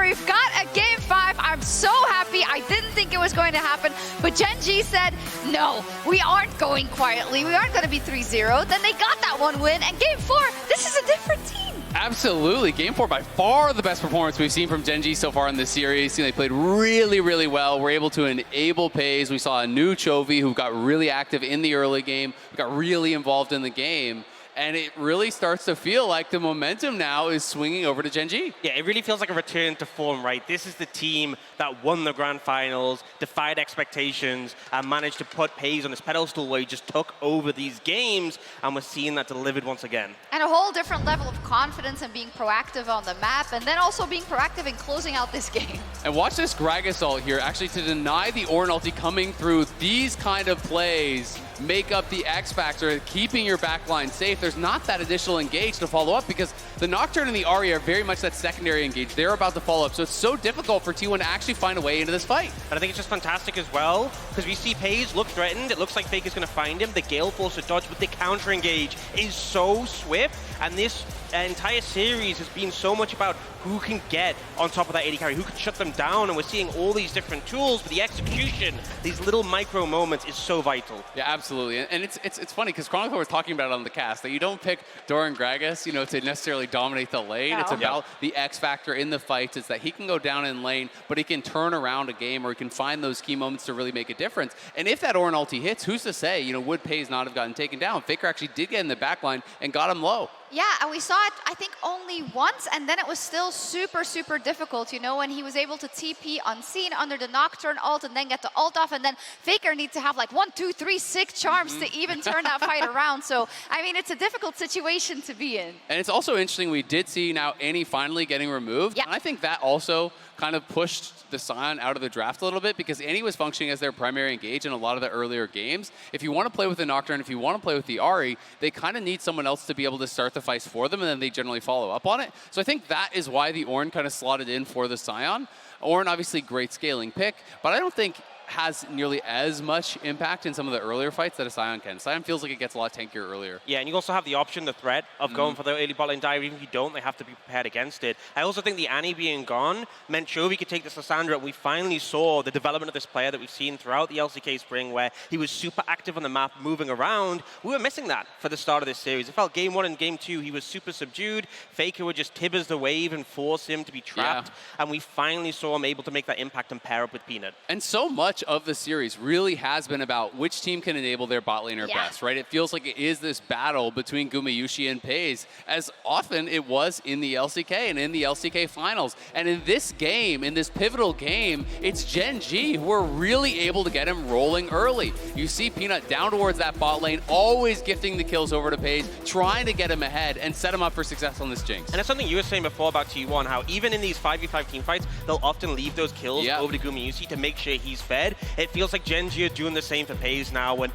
we've got a Game 5. I'm so happy. I didn't think it was going to happen, but Gen.G said, no, we aren't going quietly. We aren't going to be 3-0. Then they got that one win, and Game 4, this is a different team. Absolutely. Game 4 by far the best performance we've seen from Gen.G so far in this series. They played really, really well. We're able to enable Pays. We saw a new Chovy who got really active in the early game, got really involved in the game. And it really starts to feel like the momentum now is swinging over to Gen.G. Yeah, it really feels like a return to form, right? This is the team that won the grand finals, defied expectations, and managed to put Pays on this pedestal where he just took over these games, and we're seeing that delivered once again. And a whole different level of confidence and being proactive on the map, and then also being proactive in closing out this game. And watch this Gragas ult here, actually to deny the Ornn ulti coming through. These kind of plays make up the X factor, keeping your backline safe. There's not that additional engage to follow up because the Nocturne and the Ahri are very much that secondary engage. They're about to follow up, so it's so difficult for T1 to actually find a way into this fight. And I think it's just fantastic as well, because we see Pays look threatened. It looks like Fake is going to find him. The Gale Force to dodge with the counter engage is so swift, and this entire series has been so much about who can get on top of that AD carry, who can shut them down, and we're seeing all these different tools, but the execution, these little micro moments is so vital. Yeah, absolutely. And it's funny because Chronicle was talking about it on the cast, that you don't pick Doran Gragas, to necessarily dominate the lane. It's about the X factor in the fights, is that he can go down in lane, but he can turn around a game, or he can find those key moments to really make a difference. And if that Ornn ulti hits, who's to say, would Pays not have gotten taken down? FLICKR actually did get in the backline and got him low. Yeah, and we saw it, I think, only once, and then it was still super, super difficult, when he was able to TP unseen under the Nocturne ult and then get the ult off, and then FLICKR needs to have like 1, 2, 3, 6 charms to even turn that fight around. So, I mean, it's a difficult situation to be in. And it's also interesting, we did see now Annie finally getting removed, and I think that also kind of pushed the Sion out of the draft a little bit because Annie was functioning as their primary engage in a lot of the earlier games. If you want to play with the Nocturne, if you want to play with the Ahri, they kind of need someone else to be able to start the fights for them, and then they generally follow up on it. So I think that is why the Ornn kind of slotted in for the Sion. Ornn, obviously, great scaling pick, but I don't think has nearly as much impact in some of the earlier fights that a Sion can. Sion feels like it gets a lot tankier earlier. Yeah, and you also have the option, the threat of going for the early bot lane dive. Even if you don't, they have to be prepared against it. I also think the Annie being gone meant Chovy could take this Lissandra, and we finally saw the development of this player that we've seen throughout the LCK spring, where he was super active on the map, moving around. We were missing that for the start of this series. It felt Game 1 and Game 2, he was super subdued. FLICKR would just tibbers the wave and force him to be trapped, and we finally saw him able to make that impact and pair up with Peanut. And so much of the series really has been about which team can enable their bot laner best, right? It feels like it is this battle between Gumayusi and Pays, as often it was in the LCK and in the LCK finals. And in this game, in this pivotal game, it's Gen.G who are really able to get him rolling early. You see Peanut down towards that bot lane, always gifting the kills over to Pays, trying to get him ahead and set him up for success on this Jinx. And that's something you were saying before about T1, how even in these 5v5 team fights, they'll often leave those kills over to Gumayusi to make sure he's fed. It feels like Gen.G are doing the same for Pays now, when,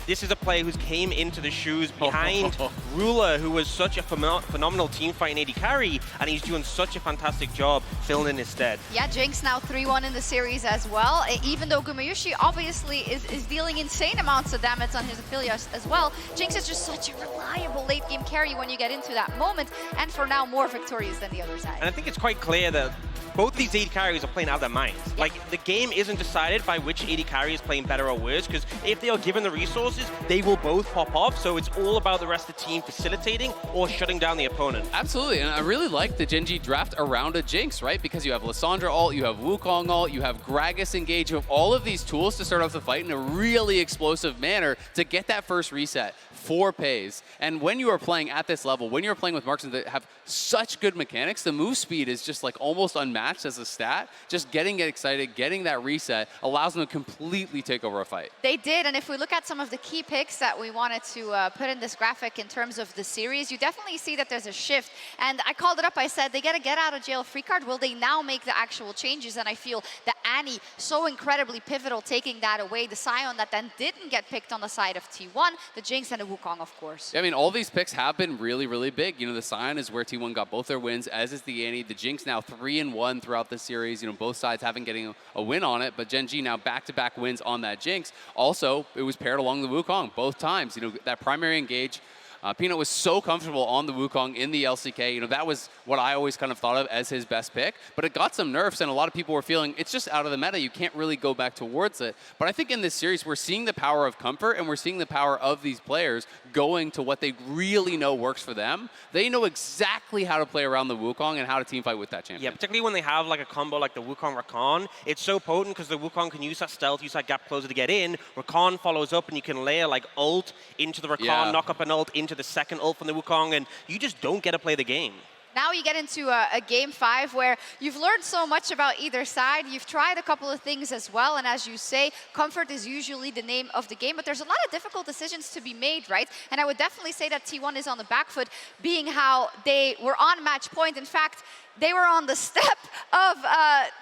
this is a player who's came into the shoes behind Ruler, who was such a phenomenal team fighting AD carry, and he's doing such a fantastic job filling in his stead. Yeah, Jinx now 3-1 in the series as well. Even though Gumayusi obviously is dealing insane amounts of damage on his affiliates as well, Jinx is just such a reliable late game carry when you get into that moment, and for now more victorious than the other side. And I think it's quite clear that both these AD carries are playing out of their minds. Like, the game isn't decided by which AD carry is playing better or worse, because if they are given the resources, they will both pop off. So it's all about the rest of the team facilitating or shutting down the opponent. Absolutely, and I really like the Gen.G draft around a Jinx, right? Because you have Lissandra ult, you have Wukong ult, you have Gragas engage, you have all of these tools to start off the fight in a really explosive manner to get that first reset for Pays. And when you are playing at this level, when you're playing with marksmen that have such good mechanics, the move speed is just like almost unmatched as a stat. Just getting excited, getting that reset allows them to completely take over a fight. They did, and if we look at some of the key picks that we wanted to put in this graphic in terms of the series, you definitely see that there's a shift. And I called it up, I said, they get a get out of jail free card. Will they now make the actual changes? And I feel that Annie, so incredibly pivotal, taking that away. The Sion that then didn't get picked on the side of T1, the Jinx and the Wukong, of course. Yeah, I mean, all these picks have been really, really big. The Sion is where T1 got both their wins, as is the Annie. The Jinx now 3-1 throughout the series. Both sides haven't getting a win on it, but Gen.G now back-to-back wins on that Jinx. Also, it was paired along the Wukong both times. That primary engage Peanut was so comfortable on the Wukong in the LCK. You know, that was what I always kind of thought of as his best pick. But it got some nerfs, and a lot of people were feeling it's just out of the meta. You can't really go back towards it. But I think in this series, we're seeing the power of comfort, and we're seeing the power of these players going to what they really know works for them. They know exactly how to play around the Wukong and how to teamfight with that champion. Yeah, particularly when they have like a combo like the Wukong Rakan, it's so potent because the Wukong can use that stealth, use that gap closer to get in. Rakan follows up, and you can layer like ult into the Rakan, knock up an ult into the second ult from the Wukong, and you just don't get to play the game. Now you get into a game 5 where you've learned so much about either side. You've tried a couple of things as well. And as you say, comfort is usually the name of the game. But there's a lot of difficult decisions to be made, right? And I would definitely say that T1 is on the back foot, being how they were on match point. In fact, they were on the step of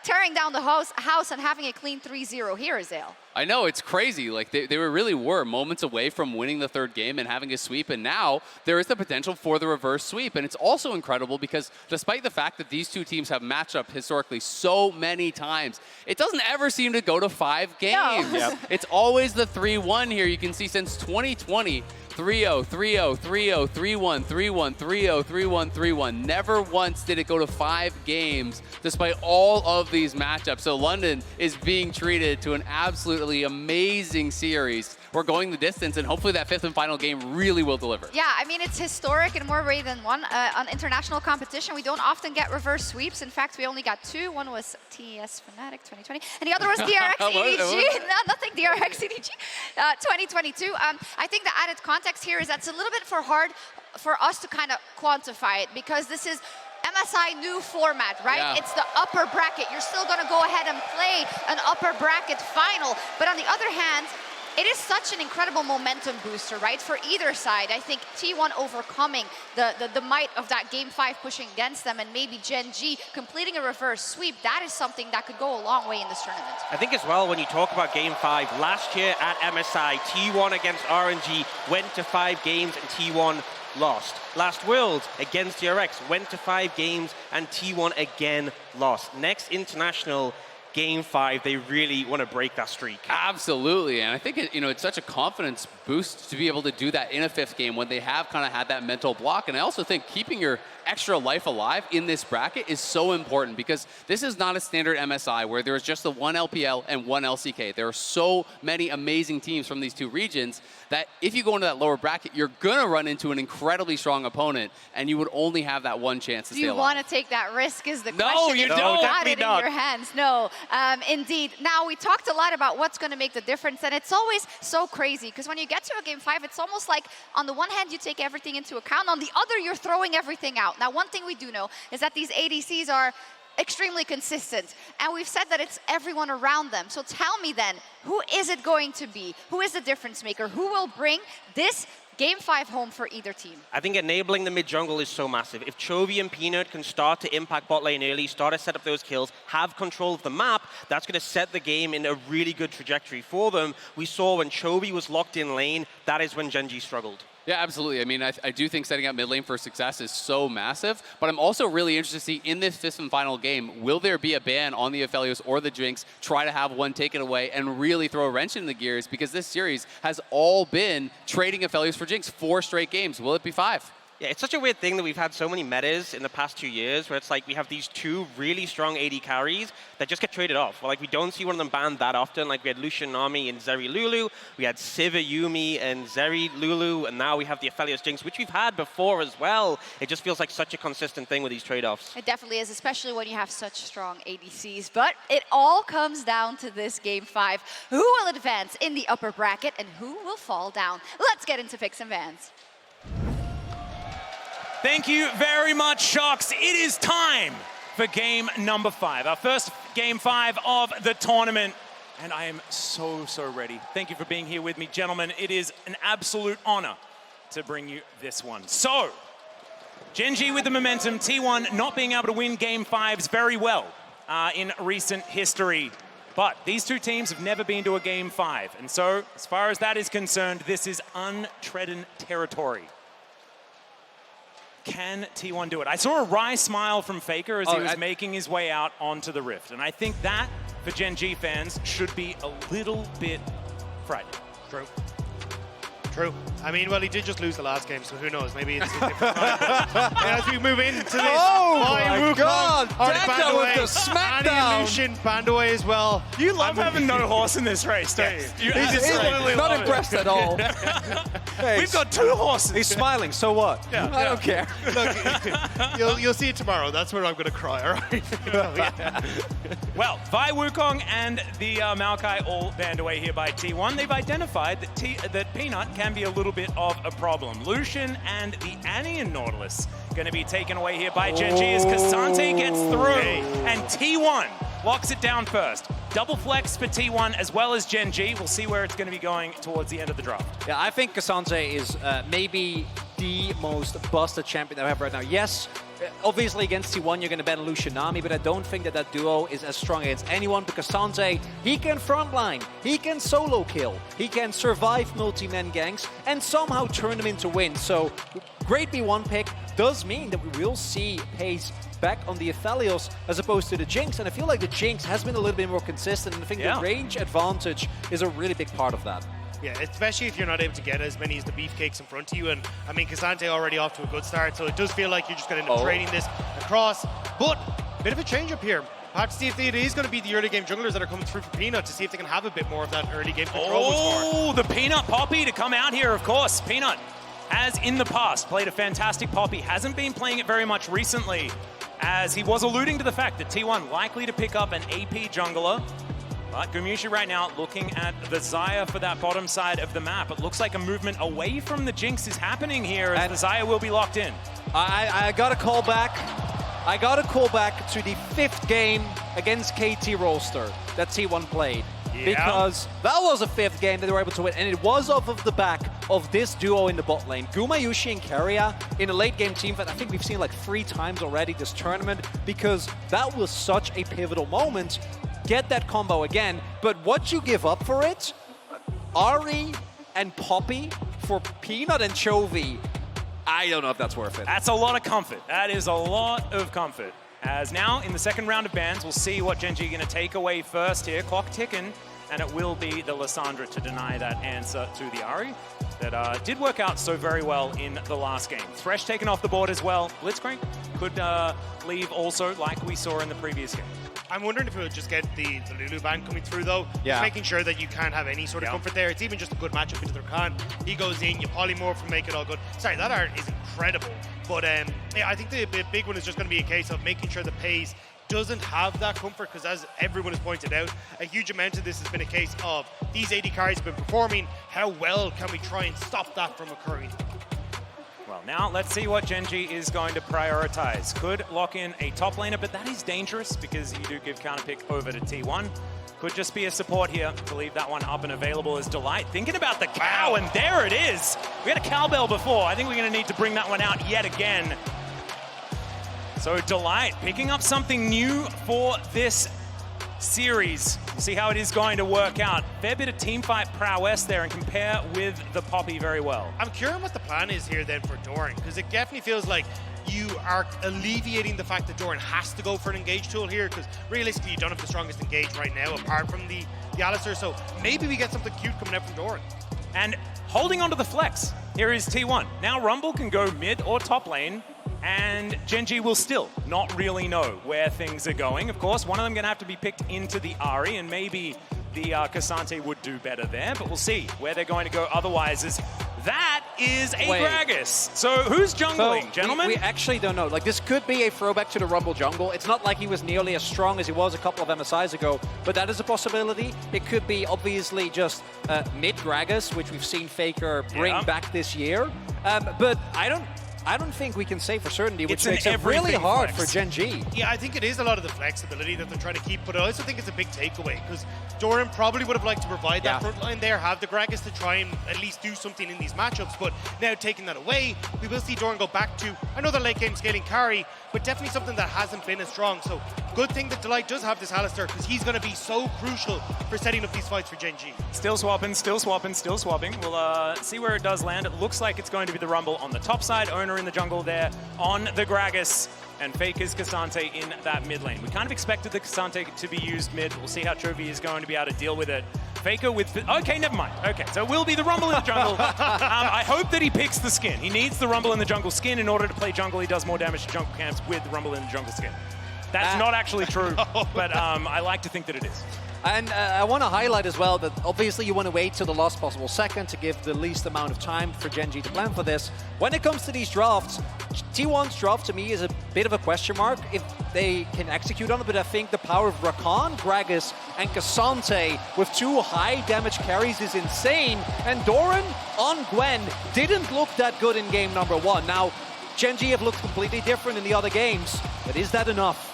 tearing down the house and having a clean 3-0 here, Zale. I know, it's crazy. Like they really were moments away from winning the third game and having a sweep, and now there is the potential for the reverse sweep. And it's also incredible because despite the fact that these two teams have matched up historically so many times, it doesn't ever seem to go to 5 games. No. It's always the 3-1 here. You can see since 2020, 3-0, 3-0, 3-0, 3-1, 3-1, 3-0, 3-1, 3-1. Never once did it go to 5 games despite all of these matchups. So London is being treated to an absolutely amazing series. We're going the distance, and hopefully that 5th and final game really will deliver. Yeah, I mean, it's historic in more ways than one. On international competition, we don't often get reverse sweeps. In fact, we only got 2. One was TS Fnatic 2020, and the other was DRX EDG. No, nothing DRX EDG 2022. I think the added context here is that's a little bit hard for us to kind of quantify it, because this is MSI new format, right? Yeah. It's the upper bracket. You're still going to go ahead and play an upper bracket final. But on the other hand, it is such an incredible momentum booster, right? For either side. I think T1 overcoming the might of that game 5 pushing against them, and maybe Gen.G completing a reverse sweep. That is something that could go a long way in this tournament. I think as well, when you talk about game 5, last year at MSI, T1 against RNG went to 5 games and T1 lost. Last Worlds against DRX went to 5 games and T1 again lost. Next international, game 5, they really want to break that streak. Absolutely, and I think it's such a confidence boost to be able to do that in a 5th game when they have kind of had that mental block. And I also think keeping your extra life alive in this bracket is so important, because this is not a standard MSI where there's just the 1 LPL and 1 LCK. There are so many amazing teams from these 2 regions that if you go into that lower bracket, you're gonna run into an incredibly strong opponent, and you would only have that one chance to stay alive. Do you want to take that risk is the question. No, you don't. You've got it in your hands. No, indeed. Now, we talked a lot about what's going to make the difference, and it's always so crazy, because when you get to a game 5, it's almost like on the one hand, you take everything into account. On the other, you're throwing everything out. Now, one thing we do know is that these ADCs are extremely consistent, and we've said that it's everyone around them. So tell me then, who is it going to be? Who is the difference maker? Who will bring this game 5 home for either team? I think enabling the mid-jungle is so massive. If Chovy and Peanut can start to impact bot lane early, start to set up those kills, have control of the map, that's going to set the game in a really good trajectory for them. We saw when Chovy was locked in lane, that is when Gen.G struggled. Yeah, absolutely. I mean, I do think setting up mid lane for success is so massive, but I'm also really interested to see in this 5th and final game, will there be a ban on the Aphelios or the Jinx, try to have one take it away and really throw a wrench in the gears, because this series has all been trading Aphelios for Jinx 4 straight games. Will it be 5? Yeah, it's such a weird thing that we've had so many metas in the past 2 years where it's like we have these 2 really strong AD carries that just get traded off. Well, like we don't see one of them banned that often. Like we had Lucian Nami and Zeri Lulu, we had Sivir Yumi and Zeri Lulu, and now we have the Aphelios Jinx, which we've had before as well. It just feels like such a consistent thing with these trade-offs. It definitely is, especially when you have such strong ADCs. But it all comes down to this game 5. Who will advance in the upper bracket and who will fall down? Let's get into picks and bans. Thank you very much, Shocks. It is time for game number 5, our first game 5 of the tournament. And I am so ready. Thank you for being here with me, gentlemen. It is an absolute honor to bring you this one. So, Gen.G with the momentum, T1 not being able to win game 5s very well in recent history. But these 2 teams have never been to a game 5. And so, as far as that is concerned, this is untrodden territory. Can T1 do it? I saw a wry smile from FLICKR as he was making his way out onto the Rift. And I think that, for Gen.G fans, should be a little bit frightening. True. True. I mean, well, he did just lose the last game, so who knows? Maybe it's a different time. As we move into this, Oh my God! already Dagda banned with away. the smackdown. And Lucian banned away as well. You love having no horse in this race, don't you? You He's absolutely not love impressed it. at all. Hey, We've got 2 horses. He's smiling, so what? Yeah. I don't care. Look, you'll see it tomorrow. That's where I'm going to cry, all right? Well, Vi Wukong and the Maokai all banned away here by T1. They've identified that Peanut can be a little bit of a problem. Lucian and the Annie and Nautilus going to be taken away here by Gen.G as K'Sante gets through. And T1 locks it down first. Double flex for T1 as well as Gen.G. We'll see where it's going to be going towards the end of the draft. Yeah, I think K'Sante is maybe the most busted champion that I have right now. Yes, obviously against T1 you're going to ban Lucianami, but I don't think that that duo is as strong against anyone because K'Sante, he can frontline, he can solo kill, he can survive multi-man ganks and somehow turn them into wins. So great B1 pick does mean that we will see pace back on the Athalios as opposed to the Jinx, and I feel like the Jinx has been a little bit more consistent, and I think the range advantage is a really big part of that. Yeah, especially if you're not able to get as many as the beefcakes in front of you. And I mean, K'Sante already off to a good start, so it does feel like you're just going to end up trading this across. But a bit of a change up here. Perhaps see if it is going to be the early game junglers that are coming through for Peanut to see if they can have a bit more of that early game control. Oh, the Peanut Poppy to come out here, of course. Peanut has in the past played a fantastic Poppy, hasn't been playing it very much recently, as he was alluding to the fact that T1 likely to pick up an AP jungler. But Gumushi right now looking at the Xayah for that bottom side of the map. It looks like a movement away from the Jinx is happening here as the Xayah will be locked in. I got to call back. I got to call back to the 5th game against KT Rolster that T1 played. Because that was a 5th game that they were able to win, and it was off of the back of this duo in the bot lane. Gumayushi and Keria in a late game team fight. I think we've seen like 3 times already this tournament because that was such a pivotal moment. Get that combo again, but what you give up for it, Ahri and Poppy for Peanut and Chovy, I don't know if that's worth it. That's a lot of comfort. That is a lot of comfort. As now, in the second round of bans, we'll see what Gen.G are going to take away first here. Clock ticking, and it will be the Lissandra to deny that answer to the Ahri that did work out so very well in the last game. Thresh taken off the board as well. Blitzcrank could leave also, like we saw in the previous game. I'm wondering if it would just get the Lulu ban coming through, though. Yeah. Just making sure that you can't have any sort of comfort there. It's even just a good matchup into their Khan. He goes in, you polymorph and make it all good. Sorry, that art is incredible. But yeah, I think the big one is just going to be a case of making sure the pace doesn't have that comfort, because as everyone has pointed out, a huge amount of this has been a case of these AD carries have been performing. How well can we try and stop that from occurring? Well, now let's see what Gen.G is going to prioritize. Could lock in a top laner, but that is dangerous because you do give counter pick over to T1. Could just be a support here to leave that one up and available as Delight. Thinking about the cow, and there it is. We had a cowbell before. I think we're going to need to bring that one out yet again. So Delight picking up something new for this series. We'll see how it is going to work out. Fair bit of teamfight prowess there and compare with the Poppy very well. I'm curious what the plan is here then for Doran, because it definitely feels like you are alleviating the fact that Doran has to go for an engage tool here, because realistically you don't have the strongest engage right now apart from the Alistair, so maybe we get something cute coming out from Doran. And holding onto the flex, here is T1. Now Rumble can go mid or top lane, and Gen.G will still not really know where things are going. Of course, one of them going to have to be picked into the Ahri, and maybe the K'Sante would do better there, but we'll see where they're going to go otherwise. That is a Gragas. So who's jungling, gentlemen? We actually don't know. Like, this could be a throwback to the Rumble jungle. It's not like he was nearly as strong as he was a couple of MSIs ago, but that is a possibility. It could be obviously just mid Gragas, which we've seen FLICKR bring back this year. But I don't think we can say for certainty, which makes it really hard for Gen.G. Yeah, I think it is a lot of the flexibility that they're trying to keep, but I also think it's a big takeaway, because Doran probably would have liked to provide that front line there, have the Gragas to try and at least do something in these matchups, but now taking that away, we will see Doran go back to another late game scaling carry, but definitely something that hasn't been as strong. So good thing that Delight does have this Alistair, because he's going to be so crucial for setting up these fights for Gen.G. Still swapping, still swapping, still swapping. We'll see where it does land. It looks like it's going to be the Rumble on the top side, Owner in the jungle there on the Gragas, and FLICKR's K'Sante in that mid lane. We kind of expected the K'Sante to be used mid. We'll see how Chovy is going to be able to deal with it. FLICKR with... Okay, never mind. Okay, so it will be the Rumble in the jungle. I hope that he picks the skin. He needs the Rumble in the jungle skin in order to play jungle. He does more damage to jungle camps with the Rumble in the jungle skin. That's not actually true, but I like to think that it is. And I want to highlight as well that obviously you want to wait till the last possible second to give the least amount of time for Gen.G to plan for this. When it comes to these drafts, T1's draft to me is a bit of a question mark if they can execute on it, but I think the power of Rakan, Gragas, and Cassante with 2 high damage carries is insane. And Doran on Gwen didn't look that good in game number 1. Now, Gen.G have looked completely different in the other games, but is that enough?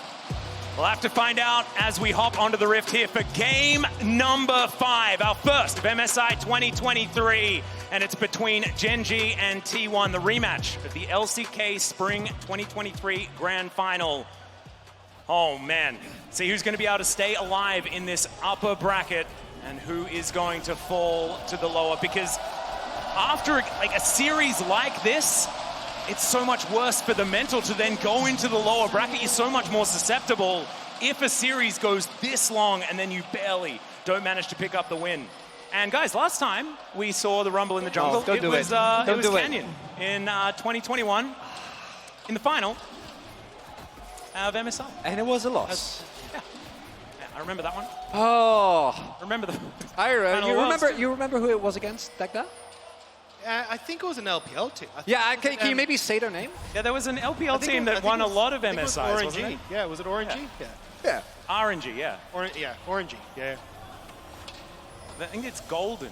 We'll have to find out as we hop onto the Rift here for game number 5, our first of MSI 2023. And it's between Gen.G and T1, the rematch of the LCK Spring 2023 Grand Final. Oh man, see who's going to be able to stay alive in this upper bracket and who is going to fall to the lower, because after like a series like this, it's so much worse for the mental to then go into the lower bracket. You're so much more susceptible if a series goes this long and then you barely don't manage to pick up the win. And guys, last time we saw the Rumble in the jungle, it was Canyon in 2021 in the final of MSI. And it was a loss. Yeah, I remember that one. Oh. Remember the you remember who it was against, Dagda? I think it was an LPL team. Yeah, can you maybe say their name? Yeah, there was an LPL team that won a lot of MSIs, wasn't it? Yeah, was it RNG? Yeah. RNG, yeah. RNG, yeah. I think it's golden.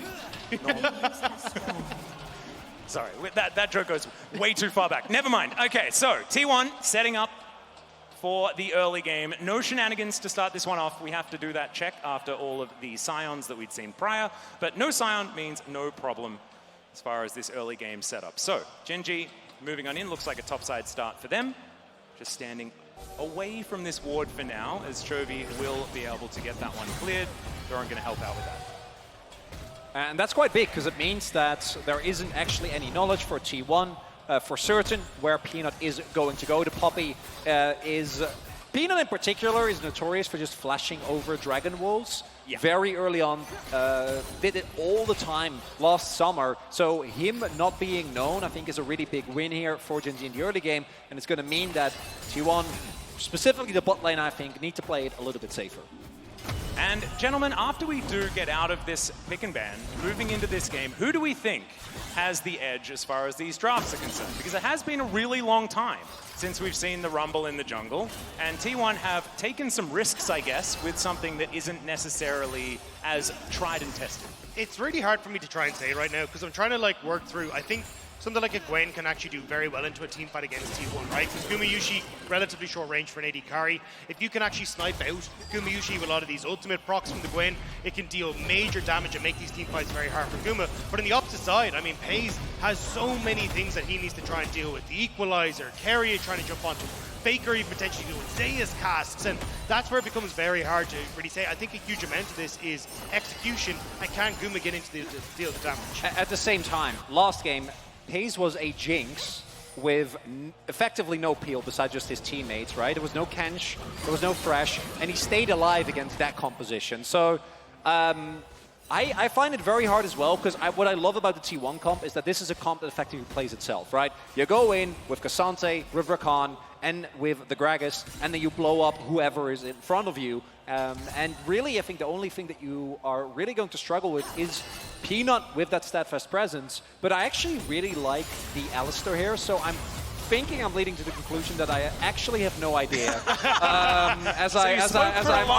Sorry, that joke goes way too far back. Never mind. Okay, so T1 setting up for the early game. No shenanigans to start this one off. We have to do that check after all of the Scions that we'd seen prior, but no Scion means no problem as far as this early game setup. So, Gen.G moving on in, looks like a topside start for them. Just standing away from this ward for now, as Chovy will be able to get that one cleared. Doran going to help out with that. And that's quite big, because it means that there isn't actually any knowledge for T1 for certain where Peanut is going to go. The Poppy Peanut in particular is notorious for just flashing over Dragon Walls. Yeah. Very early on, did it all the time last summer. So him not being known, I think, is a really big win here for Gen.G in the early game. And it's going to mean that T1, specifically the bot lane, I think, need to play it a little bit safer. And gentlemen, after we do get out of this pick and ban, moving into this game, who do we think has the edge as far as these drafts are concerned? Because it has been a really long time since we've seen the Rumble in the jungle, and T1 have taken some risks, I guess, with something that isn't necessarily as tried and tested. It's really hard for me to try and say right now, because I'm trying to like work through, I think something like a Gwen can actually do very well into a team fight against T1, right? Because Gumayusi, relatively short range for an AD carry. If you can actually snipe out Gumayusi with a lot of these ultimate procs from the Gwen, it can deal major damage and make these team fights very hard for Guma. But on the opposite side, I mean, Paze has so many things that he needs to try and deal with. The Equalizer, Carrier trying to jump onto, FLICKR even potentially doing Zeus casts, and that's where it becomes very hard to really say. I think a huge amount of this is execution, and can Guma get into the deal the damage? At the same time, last game, Paze was a Jinx with effectively no peel besides just his teammates, right? There was no Kench, there was no Thresh, and he stayed alive against that composition. So I find it very hard as well, because what I love about the T1 comp is that this is a comp that effectively plays itself, right? You go in with Cassante, with Rakan, and with the Gragas, and then you blow up whoever is in front of you. And really, I think the only thing that you are really going to struggle with is Peanut with that Steadfast presence. But I actually really like the Alistar here, so I'm thinking I'm leading to the conclusion that I actually have no idea. As I'm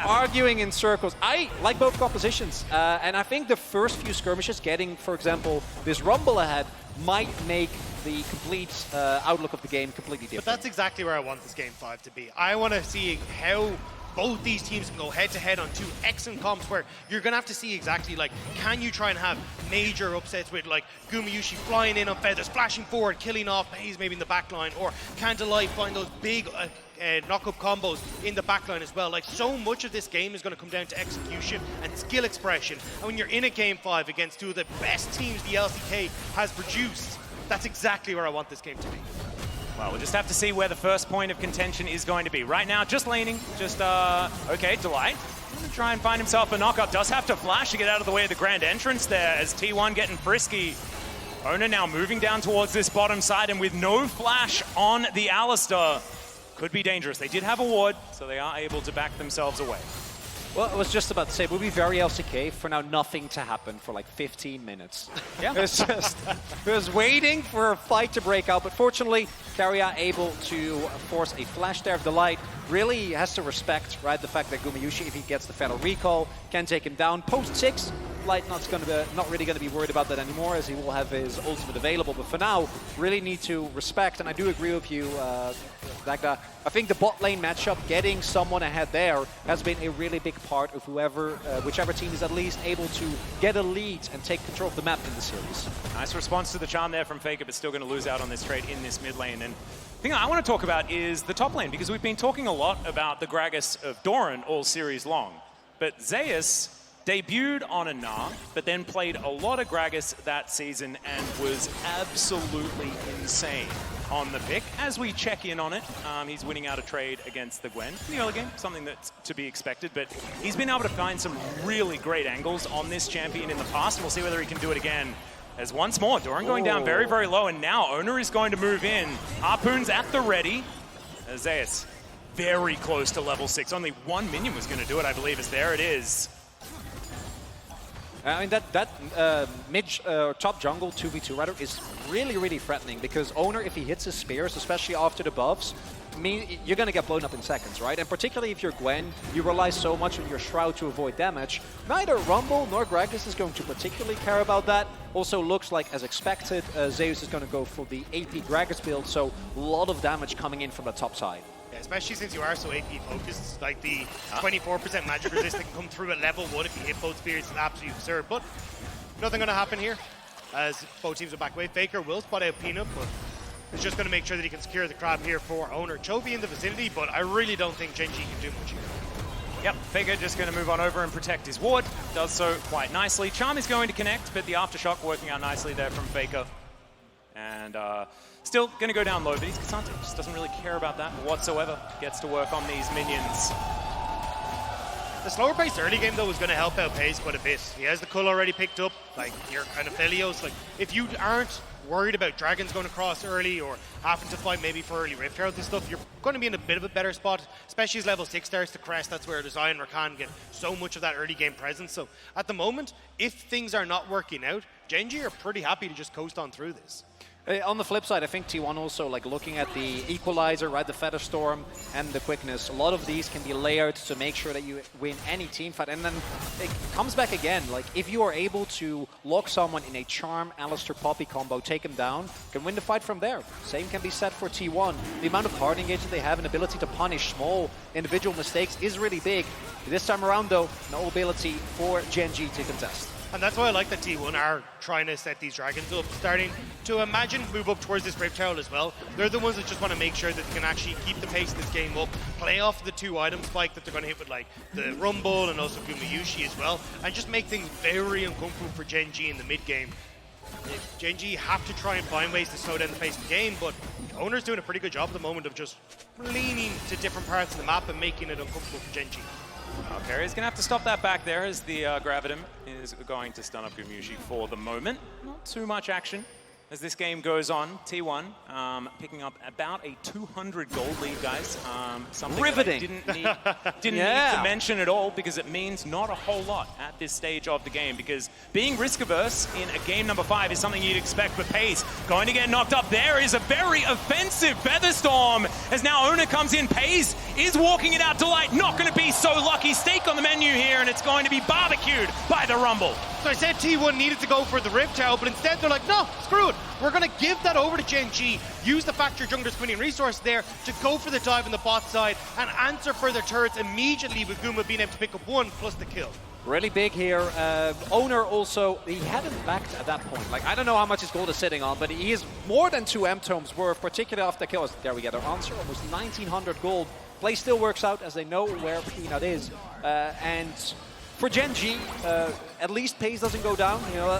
arguing in circles, I like both compositions, and I think the first few skirmishes, getting, for example, this Rumble ahead, might make the complete outlook of the game completely different. But that's exactly where I want this Game 5 to be. I want to see how both these teams can go head-to-head on two excellent comps where you're going to have to see exactly, like, can you try and have major upsets with, like, Gumayusi flying in on feathers, splashing forward, killing off Paze maybe in the backline, or can Delight find those big knock-up combos in the backline as well. Like, so much of this game is going to come down to execution and skill expression. And when you're in a Game 5 against two of the best teams the LCK has produced, that's exactly where I want this game to be. Well, we'll just have to see where the first point of contention is going to be. Right now, just laning, just, okay, Delight. Going to try and find himself a knockup. Does have to flash to get out of the way of the grand entrance there as T1 getting frisky. Oner now moving down towards this bottom side, and with no flash on the Alistar, could be dangerous. They did have a ward, so they are able to back themselves away. Well, I was just about to say, it would be very LCK for now nothing to happen for like 15 minutes. Yeah. It was waiting for a fight to break out, but fortunately, Keria able to force a flash there of the light. Really has to respect, right, the fact that Gumayusi, if he gets the Fatal Recall, can take him down. Post 6, Light not really going to be worried about that anymore, as he will have his ultimate available. But for now, really need to respect, and I do agree with you, Dagda. I think the bot lane matchup, getting someone ahead there, has been a really big part of whichever team is at least able to get a lead and take control of the map in the series. Nice response to the charm there from FLICKR, but still going to lose out on this trade in this mid lane. And the thing I want to talk about is the top lane, because we've been talking a lot about the Gragas of Doran all series long. But Zeus debuted on a Gnar, but then played a lot of Gragas that season and was absolutely insane on the pick. As we check in on it, he's winning out a trade against the Gwen in the early game, something that's to be expected, but he's been able to find some really great angles on this champion in the past, and we'll see whether he can do it again. As once more, Doran going down very, very low, and now Oner is going to move in. Harpoon's at the ready. Zeus very close to level 6. Only one minion was going to do it, I believe, as there it is. I mean, that top jungle 2v2 rather is really, really threatening, because Oner, if he hits his spears, especially after the buffs, you're going to get blown up in seconds, right? And particularly if you're Gwen, you rely so much on your Shroud to avoid damage. Neither Rumble nor Gragas is going to particularly care about that. Also looks like, as expected, Zeus is going to go for the AP Gragas build, so a lot of damage coming in from the top side. Yeah, especially since you are so AP focused, like the 24% magic resist that can come through at level 1 if you hit both spears is absolutely absurd. But nothing going to happen here, as both teams will back away. FLICKR will spot out Peanut, but it's just going to make sure that he can secure the crab here for Oner. Chovy in the vicinity, but I really don't think Gen.G can do much here. Yep, FLICKR just going to move on over and protect his ward. Does so quite nicely. Charm is going to connect, but the Aftershock working out nicely there from FLICKR. And still going to go down low, but he's Cassandra. Just doesn't really care about that whatsoever. Gets to work on these minions. The slower paced early game, though, is going to help out Pace quite a bit. He has the Cull already picked up, like your kind of Felios. Like, if you aren't worried about dragons going across early or having to fight maybe for early Rift Herald and stuff, you're going to be in a bit of a better spot, especially as level 6 starts to crest. That's where the Zion Rakan get so much of that early game presence. So at the moment, if things are not working out, Gen.G are pretty happy to just coast on through this. On the flip side, I think T1 also, like, looking at the equalizer, right, the Feather Storm and the quickness, a lot of these can be layered to make sure that you win any team fight. And then it comes back again, like, if you are able to lock someone in a Charm, Alistar, Poppy combo, take him down, can win the fight from there. Same can be said for T1. The amount of hard engagement they have and ability to punish small individual mistakes is really big. This time around, though, no ability for Gen.G to contest. And that's why I like that T1 are trying to set these dragons up, starting to imagine move up towards this Rift Herald as well. They're the ones that just want to make sure that they can actually keep the pace of this game up, play off the 2-item spike that they're going to hit with, like the Rumble and also Gumayusi as well, and just make things very uncomfortable for Gen.G in the mid game. Gen.G have to try and find ways to slow down the pace of the game, but Oner's doing a pretty good job at the moment of just leaning to different parts of the map and making it uncomfortable for Gen.G. Okay, he's going to have to stop that back there as the Gravitum is going to stun up Gumayusi for the moment. Not too much action as this game goes on. T1 picking up about a 200 gold lead, guys. Something riveting. Didn't need to mention at all, because it means not a whole lot at this stage of the game, because being risk averse in a game number 5 is something you'd expect, but Pace going to get knocked up. There is a very offensive Featherstorm as now Oner comes in. Pace is walking it out to Light. Not going to be so lucky. Steak on the menu here, and it's going to be barbecued by the Rumble. So I said T1 needed to go for the Rift Herald, but instead they're like, no, screw it. We're going to give that over to Gen.G, use the fact your jungler's winning resource there to go for the dive on the bot side and answer for their turrets immediately, with Guma being able to pick up 1 plus the kill. Really big here. Oner also, he hadn't backed at that point. Like, I don't know how much his gold is sitting on, but he is more than 2 M-tomes worth, particularly after the kills. There we get our answer, almost 1900 gold. Play still works out as they know where Peanut is. And for Gen.G, at least pace doesn't go down. You know,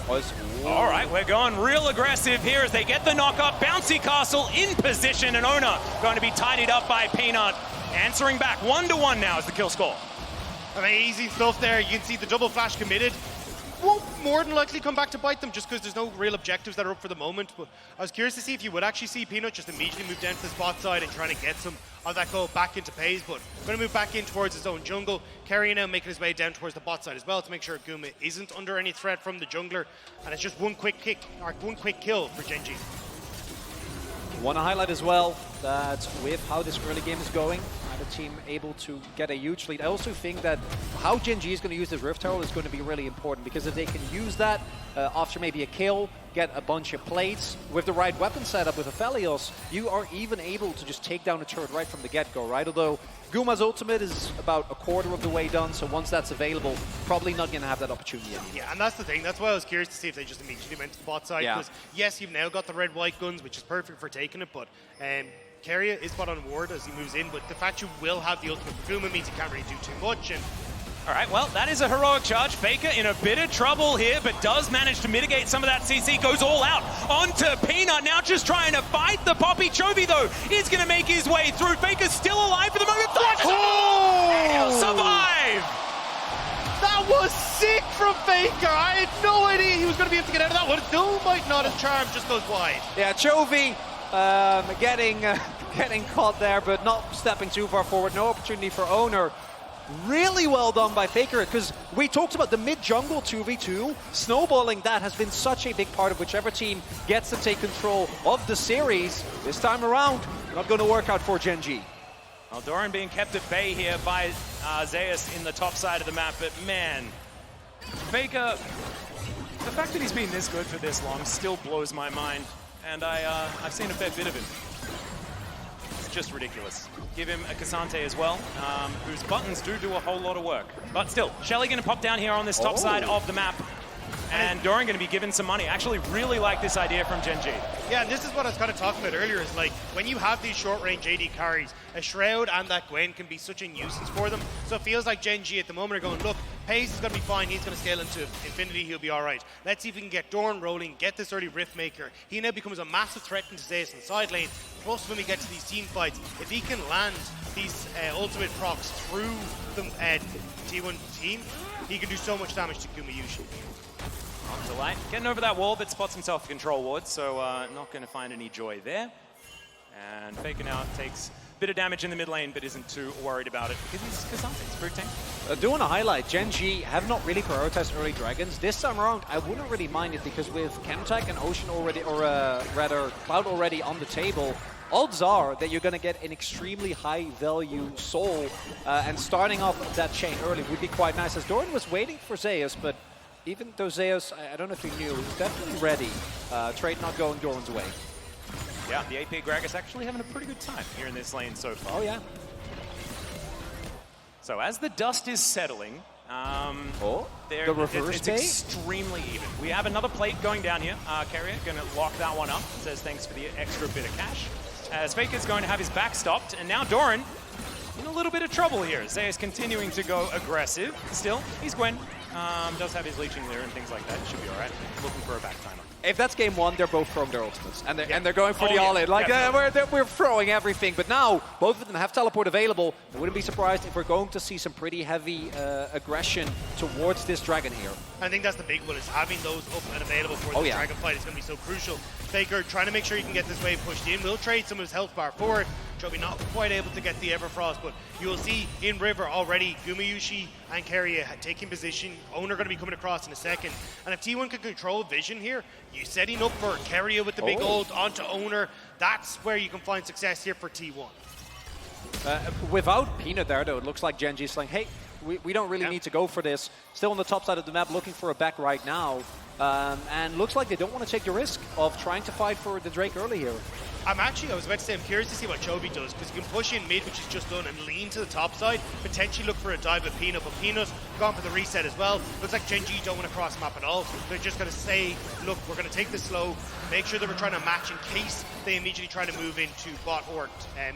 all right, we're going real aggressive here as they get the knock up. Bouncy Castle in position, and Oner going to be tidied up by Peanut. Answering back 1-1 now is the kill score. Amazing stuff there. You can see the double flash committed. Won't more than likely come back to bite them just because there's no real objectives that are up for the moment. But I was curious to see if you would actually see Peanut just immediately move down to the spot side and trying to get some of that goal back into Pays. But going to move back in towards his own jungle. Carry now making his way down towards the bot side as well to make sure Guma isn't under any threat from the jungler. And it's just one quick kill for Gen.G. Want to highlight as well that with how this early game is going, the team able to get a huge lead. I also think that how Gen.G is going to use this Rift Herald is going to be really important, because if they can use that after maybe a kill, get a bunch of plates, with the right weapon setup with Aphelios, you are even able to just take down a turret right from the get-go, right? Although Guma's ultimate is about a quarter of the way done, so once that's available, probably not going to have that opportunity anymore. Yeah, and that's the thing. That's why I was curious to see if they just immediately went to the bot side, because yes, you've now got the red-white guns, which is perfect for taking it, but Keria is spot on ward as he moves in, but the fact you will have the ultimate for Guma means he can't really do too much. And all right, well, that is a heroic charge. FLICKR in a bit of trouble here, but does manage to mitigate some of that CC. Goes all out onto Peanut, now just trying to fight the Poppy. Chovy, though, is going to make his way through. FLICKR's still alive for the moment. He'll survive! That was sick from FLICKR. I had no idea he was going to be able to get out of that one. Still might not have charm, just goes wide. Yeah, Chovy getting caught there, but not stepping too far forward. No opportunity for Owner. Really well done by FLICKR, because we talked about the mid-jungle 2v2. Snowballing that has been such a big part of whichever team gets to take control of the series. This time around, not going to work out for Gen.G. Well, Doran being kept at bay here by Zeus in the top side of the map, but man, FLICKR, the fact that he's been this good for this long still blows my mind, and I've seen a fair bit of him. It's just ridiculous. Give him a Cassante as well, whose buttons do a whole lot of work. But still, Shelly going to pop down here on this top side of the map. And Doran going to be given some money. Actually really like this idea from Gen.G. Yeah, and this is what I was kind of talking about earlier, is like, when you have these short-range AD carries, a Shroud and that Gwen can be such a nuisance for them. So it feels like Gen.G at the moment are going, look, Pace is going to be fine, he's going to scale into infinity, he'll be all right. Let's see if we can get Doran rolling, get this early Rift Maker. He now becomes a massive threat into Zeus in the side lane. Plus, when we get to these team fights, if he can land these ultimate procs through the T1 team, he can do so much damage to Gumayushi. Delight getting over that wall, but spots himself a control ward, so not going to find any joy there. And FLICKR now takes a bit of damage in the mid lane, but isn't too worried about it because he's Cassante, it's brute tank. I do want to highlight, Gen.G have not really prioritized early dragons. This time around, I wouldn't really mind it, because with Chemtech and Ocean already, or rather Cloud already on the table, odds are that you're going to get an extremely high value soul, and starting off that chain early would be quite nice, as Doran was waiting for Zeus, but even though Zeus, I don't know if he knew, he's definitely ready. Trade not going Doran's way. Yeah, the AP Gragas actually having a pretty good time here in this lane so far. Oh yeah. So as the dust is settling, the reverse it's extremely even. We have another plate going down here. Carrier going to lock that one up. Says thanks for the extra bit of cash. As FLICKR's going to have his back stopped, and now Doran in a little bit of trouble here. Zeus continuing to go aggressive. Still, he's Gwen. Does have his leeching there and things like that. Should be all right. Looking for a back timer. If that's game one, they're both throwing their ultimates, and they're going for the all-in. Like we're throwing everything, but now both of them have teleport available. I wouldn't be surprised if we're going to see some pretty heavy aggression towards this dragon here. I think that's the big one, is having those up and available for the dragon fight is going to be so crucial. FLICKR trying to make sure he can get this wave pushed in. Will trade some of his health bar for it. Chovy not quite able to get the Everfrost, but you will see in River already Gumayushi and Keria taking position. Owner going to be coming across in a second. And if T1 can control vision here, you setting up for Keria with the big ult onto Owner, that's where you can find success here for T1. Without Peanut there, though, it looks like Gen.G is saying, hey, we don't really need to go for this. Still on the top side of the map, looking for a back right now. And looks like they don't want to take the risk of trying to fight for the Drake early here. I was about to say, I'm curious to see what Chovy does, because you can push in mid, which is just done, and lean to the top side, potentially look for a dive with Peanut, but Peanut gone for the reset as well. Looks like Gen.G don't want to cross map at all. They're just going to say, look, we're going to take this slow, make sure that we're trying to match in case they immediately try to move into bot or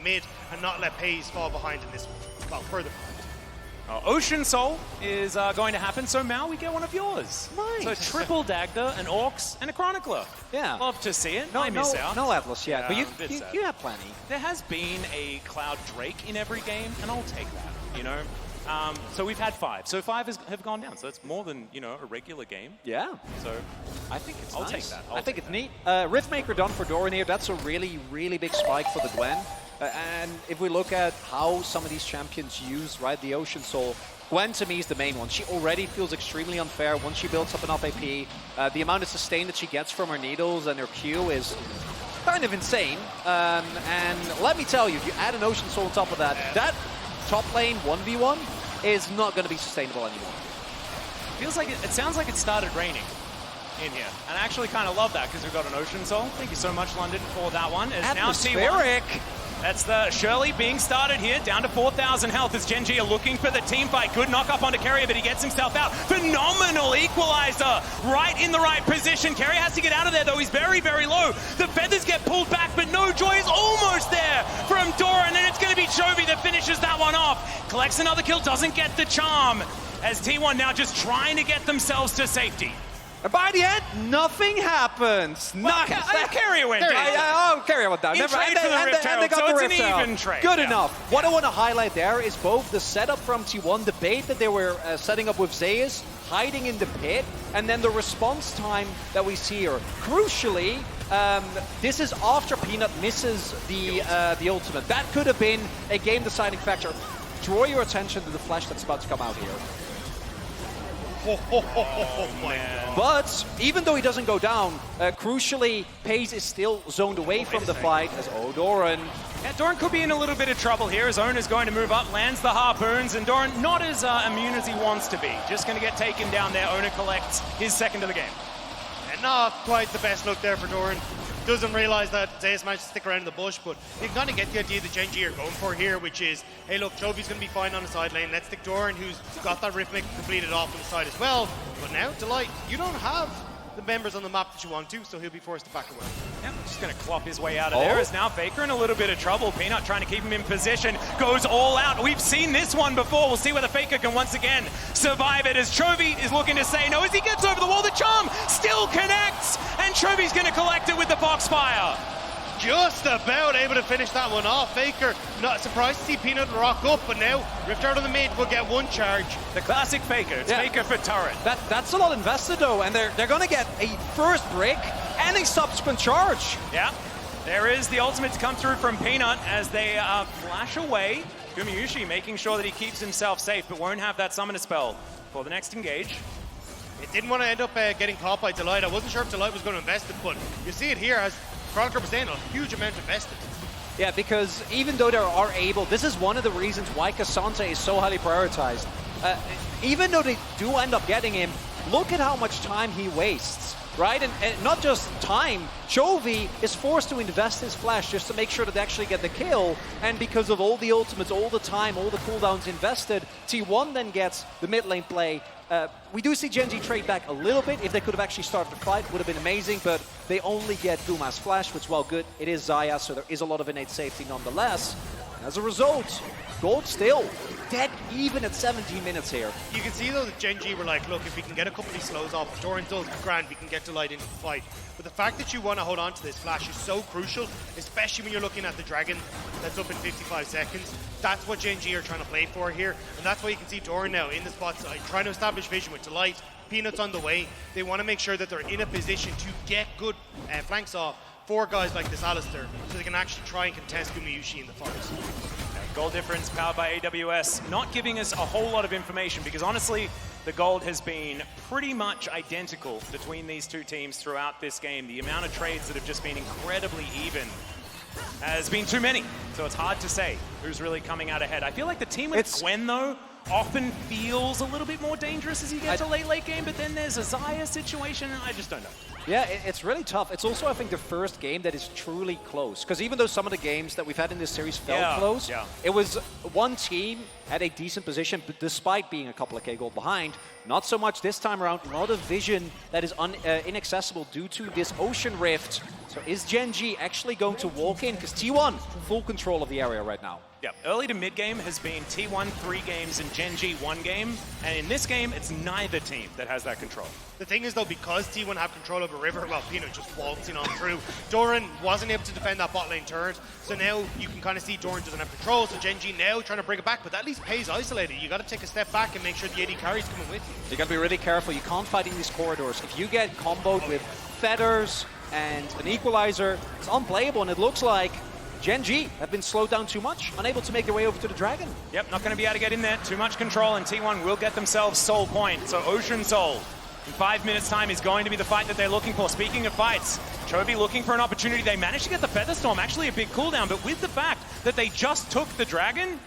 mid, and not let Pays fall behind in this one. Well, further behind. Ocean Soul is going to happen, so Mal, we get one of yours. Nice. So triple Dagda, an Orcs, and a Chronicler. Yeah. Love to see it. I miss out. No Atlas yet, Yeah, but you have plenty. There has been a Cloud Drake in every game, and I'll take that, you know? So we've had 5. So 5 have gone down. So that's more than, you know, a regular game. Yeah. So I think it's I'll nice. take that. I think it's neat. Riftmaker done for Doran here. That's a really, really big spike for the Gwen. And if we look at how some of these champions use, right, the Ocean Soul, Gwen to me is the main one. She already feels extremely unfair once she builds up enough AP. The amount of sustain that she gets from her needles and her Q is kind of insane. And let me tell you, if you add an Ocean Soul on top of that, that top lane 1v1 is not going to be sustainable anymore. Feels like it sounds like it started raining in here. And I actually kind of love that because we've got an Ocean Soul. Thank you so much, London, for that one. It's now T1. That's the Shirley being started here, down to 4,000 health as Gen.G are looking for the team fight. Good knock up onto Carrier, but he gets himself out. Phenomenal equalizer, right in the right position. Carrier has to get out of there, though. He's very, very low. The feathers get pulled back, but no joy is almost there from Doran, and it's going to be Chovy that finishes that one off. Collects another kill, doesn't get the charm, as T1 now just trying to get themselves to safety. And by the end, nothing happens. Nice. Carrier went down. Carrier went down. In trade for the Rift Herald, so it's an even trade. Good enough. What I want to highlight there is both the setup from T1, the bait that they were setting up with Zeus, hiding in the pit, and then the response time that we see here. Crucially, this is after Peanut misses the ultimate. That could have been a game-deciding factor. Draw your attention to the flash that's about to come out here. But even though he doesn't go down, crucially, Pace is still zoned away from the fight as Doran. Yeah, Doran could be in a little bit of trouble here. His own is going to move up, lands the harpoons, and Doran not as immune as he wants to be. Just going to get taken down there. Owner collects his second of the game. And not quite the best look there for Doran. Doesn't realize that Zeus managed to stick around in the bush, but you can kind of get the idea that Gen.G are going for here, which is, hey look, Chovy's going to be fine on the side lane. Let's stick Doran, who's got that Riftmaker completed off on the side as well. But now, Delight, you don't have the members on the map that you want to, so he'll be forced to back away. Yep, just going to clop his way out of there. Is now FLICKR in a little bit of trouble. Peanut trying to keep him in position, goes all out. We've seen this one before. We'll see whether FLICKR can once again survive it as Chovy is looking to say no. As he gets over the wall, the charm still connects, and Chovy's going to collect it with the Foxfire. Just about able to finish that one off. FLICKR, not surprised to see Peanut rock up, but now Rift out of the mid will get one charge. The classic FLICKR. It's FLICKR for turret. That's a lot invested though, and they're going to get a first break and a subsequent charge. Yeah, there is the ultimate to come through from Peanut as they flash away. Gumayusi making sure that he keeps himself safe, but won't have that summoner spell for the next engage. It didn't want to end up getting caught by Delight. I wasn't sure if Delight was going to invest it, but you see it here as FLICKR was saying, a huge amount invested. Yeah, because even though they are able, this is one of the reasons why Cassandra is so highly prioritized. Even though they do end up getting him, look at how much time he wastes, right? And not just time, Chovy is forced to invest his flash just to make sure that they actually get the kill, and because of all the ultimates, all the time, all the cooldowns invested, T1 then gets the mid lane play. We do see Gen.G trade back a little bit. If they could have actually started the fight, would have been amazing, but they only get Guma's flash, which, while good, it is Xayah, so there is a lot of innate safety nonetheless. As a result, Gold still dead even at 17 minutes here. You can see though that Gen.G were like, look, if we can get a couple of these slows off, Doran does grand, we can get Delight into the fight. But the fact that you want to hold on to this flash is so crucial, especially when you're looking at the dragon that's up in 55 seconds. That's what Gen.G are trying to play for here, and that's why you can see Doran now in the spot side, trying to establish vision with Delight. Peanuts on the way. They want to make sure that they're in a position to get good flanks off for guys like this Alistair, so they can actually try and contest Gumayusi in the forest. Goal difference powered by AWS, not giving us a whole lot of information because honestly, the gold has been pretty much identical between these two teams throughout this game. The amount of trades that have just been incredibly even has been too many, so it's hard to say who's really coming out ahead. I feel like the team with Gwen, though, often feels a little bit more dangerous as you get to late game, but then there's a Xayah situation, and I just don't know. Yeah, it's really tough. It's also, I think, the first game that is truly close. Because even though some of the games that we've had in this series felt close, it was one team at a decent position, but despite being a couple of K gold behind, not so much this time around. A lot of vision that is inaccessible due to this Ocean Rift. So is Gen.G actually going to walk in? Because T1, full control of the area right now. Yeah, early to mid game has been T1 3 games and Gen.G 1 game, and in this game, it's neither team that has that control. The thing is, though, because T1 have control over River, well, Peanut just waltzing on through. Doran wasn't able to defend that bot lane turret, so now you can kind of see Doran doesn't have control, so Gen.G now trying to bring it back, but at least Pei's isolated. You got to take a step back and make sure the AD carry's coming with you. You got to be really careful. You can't fight in these corridors. If you get comboed with feathers and an equalizer, it's unplayable, and it looks like Gen.G have been slowed down too much, unable to make their way over to the Dragon. Yep, not going to be able to get in there. Too much control, and T1 will get themselves Soul Point. So Ocean Soul, in 5 minutes' time, is going to be the fight that they're looking for. Speaking of fights, Chovy looking for an opportunity. They managed to get the Featherstorm, actually a big cooldown, but with the fact that they just took the Dragon,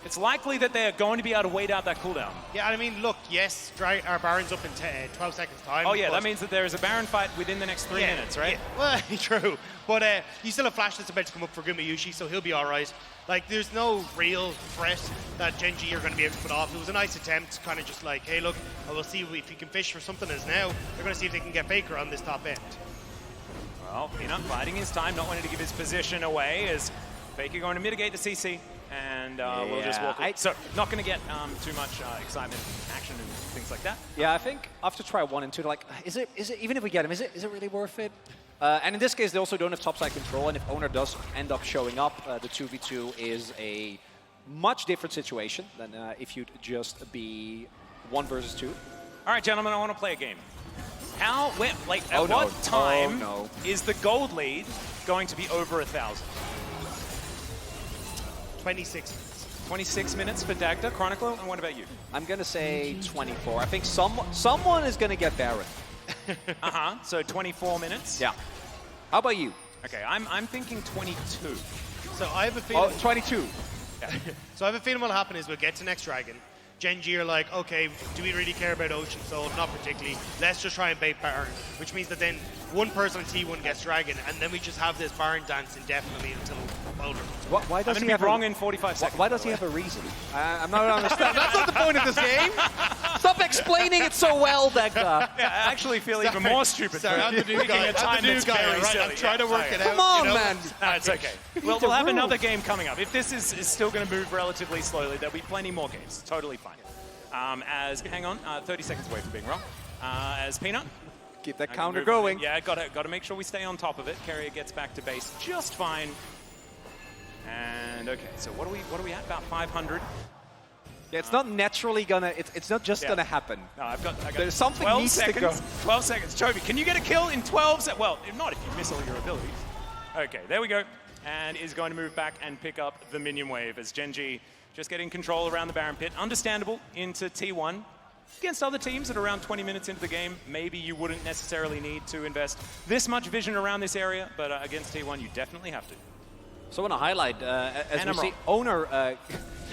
it's likely that they're going to be able to wait out that cooldown. Yeah, I mean, look, yes, our Baron's up in 12 seconds' time. Oh yeah, that means that there is a Baron fight within the next 3 minutes, right? Yeah. Well, true. But you still have Flash that's about to come up for Gumayusi, so he'll be all right. Like, there's no real threat that Gen.G are going to be able to put off. It was a nice attempt, kind of just like, hey, look, we'll see if we can fish for something as now. They're going to see if they can get FLICKR on this top end. Well, Peanut biding his time, not wanting to give his position away, as FLICKR going to mitigate the CC. And we'll just walk away. So not going to get too much excitement, action, and things like that. Yeah, I think after try 1 and 2, like, is it even if we get him, is it really worth it? And in this case, they also don't have topside control, and if Owner does end up showing up, the 2v2 is a much different situation than if you'd just be 1 versus 2. All right, gentlemen, I want to play a game. How, when, like, at Oh, no. what time Oh, no. is the gold lead going to be over 1,000? 26 minutes. 26 minutes for Dagda, Chronicler, and what about you? I'm going to say 24. I think someone is going to get Baron. So 24 minutes? Yeah. How about you? Okay, I'm thinking 22. So I have a feeling. Oh, 22. So I have a feeling what'll happen is we'll get to next Dragon. Gen.G are like, okay, do we really care about Ocean Soul? Not particularly. Let's just try and bait Baron, which means that then one person on T1 gets Dragon, and then we just have this Baron dance indefinitely until Boulder comes. Why I'm does going he to have be wrong in 45 seconds. Why does he have a reason? I'm not understanding. That's not the point of this game. Stop explaining it so well, Dagda. Yeah, I actually feel even more stupid. Sorry, I'm the new guy. I'm the new guy, right? I'm trying to work it out. Come on, you know? man. No, it's okay. We'll have another game coming up. If this is still going to move relatively slowly, there'll be plenty more games. Totally fine. Hang on, 30 seconds away from being wrong. As Peanut. Keep that counter going. Yeah, got to make sure we stay on top of it. Carrier gets back to base just fine. And okay, so what are we at? About 500. Yeah, it's not naturally gonna. It's not just gonna happen. No, I got There's something 12 needs seconds. to go. 12 seconds. Chovy, can you get a kill in 12 seconds? Well, if not, if you miss all your abilities. Okay, there we go. And is going to move back and pick up the minion wave as Gen.G just getting control around the Baron Pit. Understandable into T1. Against other teams at around 20 minutes into the game, maybe you wouldn't necessarily need to invest this much vision around this area, but against T1, you definitely have to. So I want to highlight, as And we I'm see, Owner,